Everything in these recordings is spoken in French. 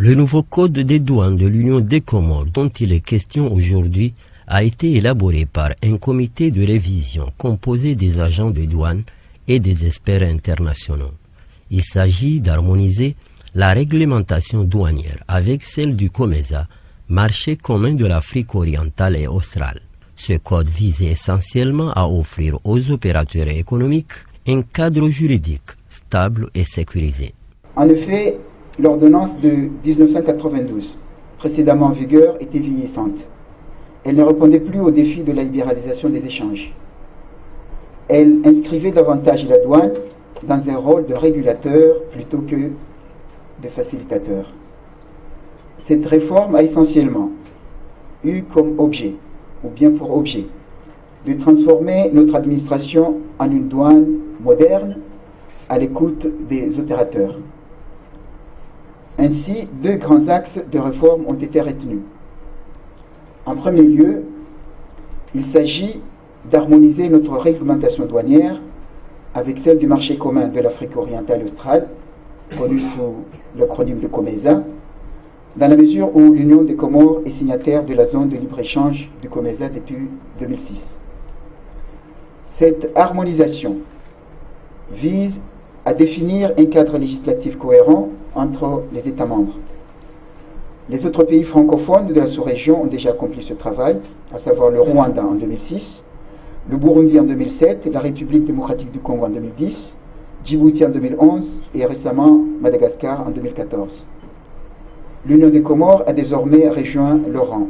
Le nouveau code des douanes de l'Union des Comores dont il est question aujourd'hui a été élaboré par un comité de révision composé des agents de douane et des experts internationaux. Il s'agit d'harmoniser la réglementation douanière avec celle du COMESA, marché commun de l'Afrique orientale et australe. Ce code vise essentiellement à offrir aux opérateurs économiques un cadre juridique stable et sécurisé. En effet, l'ordonnance de 1992, précédemment en vigueur, était vieillissante. Elle ne répondait plus aux défis de la libéralisation des échanges. Elle inscrivait davantage la douane dans un rôle de régulateur plutôt que de facilitateur. Cette réforme a essentiellement eu comme objet, ou bien pour objet, de transformer notre administration en une douane moderne à l'écoute des opérateurs. Ainsi, deux grands axes de réforme ont été retenus. En premier lieu, il s'agit d'harmoniser notre réglementation douanière avec celle du marché commun de l'Afrique orientale et australe, connu sous l'acronyme de COMESA, dans la mesure où l'Union des Comores est signataire de la zone de libre-échange du COMESA depuis 2006. Cette harmonisation vise à définir un cadre législatif cohérent entre les États membres. Les autres pays francophones de la sous-région ont déjà accompli ce travail, à savoir le Rwanda en 2006, le Burundi en 2007, la République démocratique du Congo en 2010, Djibouti en 2011 et récemment Madagascar en 2014. L'Union des Comores a désormais rejoint le rang.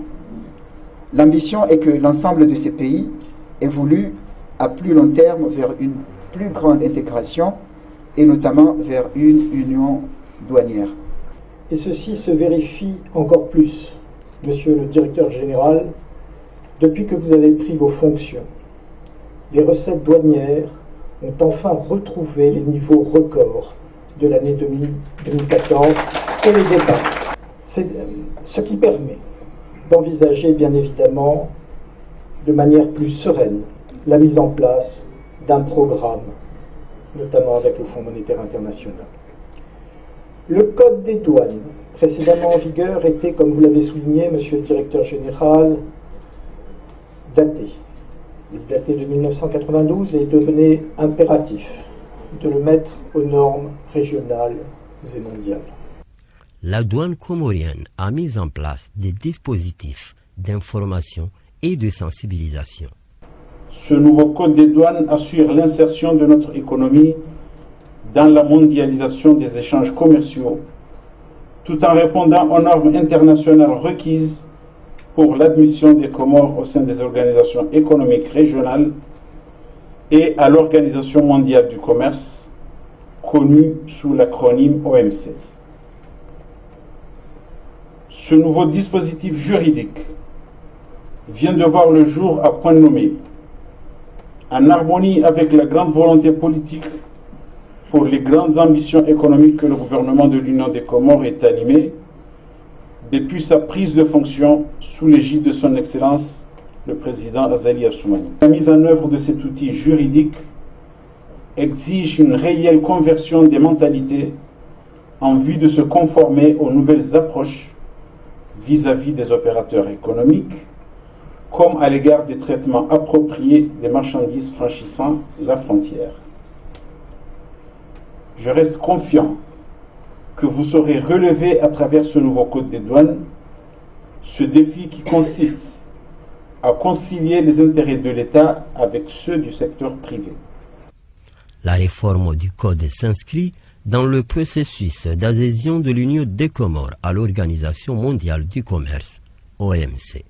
L'ambition est que l'ensemble de ces pays évolue à plus long terme vers une plus grande intégration et notamment vers une union douanière. Et ceci se vérifie encore plus, Monsieur le Directeur Général, depuis que vous avez pris vos fonctions. Les recettes douanières ont enfin retrouvé les niveaux records de l'année 2014 et les dépassent. C'est ce qui permet d'envisager bien évidemment de manière plus sereine la mise en place d'un programme, notamment avec le Fonds monétaire international. Le Code des douanes, précédemment en vigueur, était, comme vous l'avez souligné, Monsieur le Directeur Général, daté. Il datait de 1992 et il devenait impératif de le mettre aux normes régionales et mondiales. La douane comorienne a mis en place des dispositifs d'information et de sensibilisation. Ce nouveau code des douanes assure l'insertion de notre économie dans la mondialisation des échanges commerciaux, tout en répondant aux normes internationales requises pour l'admission des Comores au sein des organisations économiques régionales et à l'Organisation mondiale du commerce, connue sous l'acronyme OMC. Ce nouveau dispositif juridique vient de voir le jour à point nommé, en harmonie avec la grande volonté politique pour les grandes ambitions économiques que le gouvernement de l'Union des Comores est animé depuis sa prise de fonction sous l'égide de son Excellence le Président Azali Assoumani. La mise en œuvre de cet outil juridique exige une réelle conversion des mentalités en vue de se conformer aux nouvelles approches vis-à-vis des opérateurs économiques, comme à l'égard des traitements appropriés des marchandises franchissant la frontière. Je reste confiant que vous saurez relever à travers ce nouveau code des douanes ce défi qui consiste à concilier les intérêts de l'État avec ceux du secteur privé. La réforme du code s'inscrit dans le processus d'adhésion de l'Union des Comores à l'Organisation mondiale du commerce, OMC.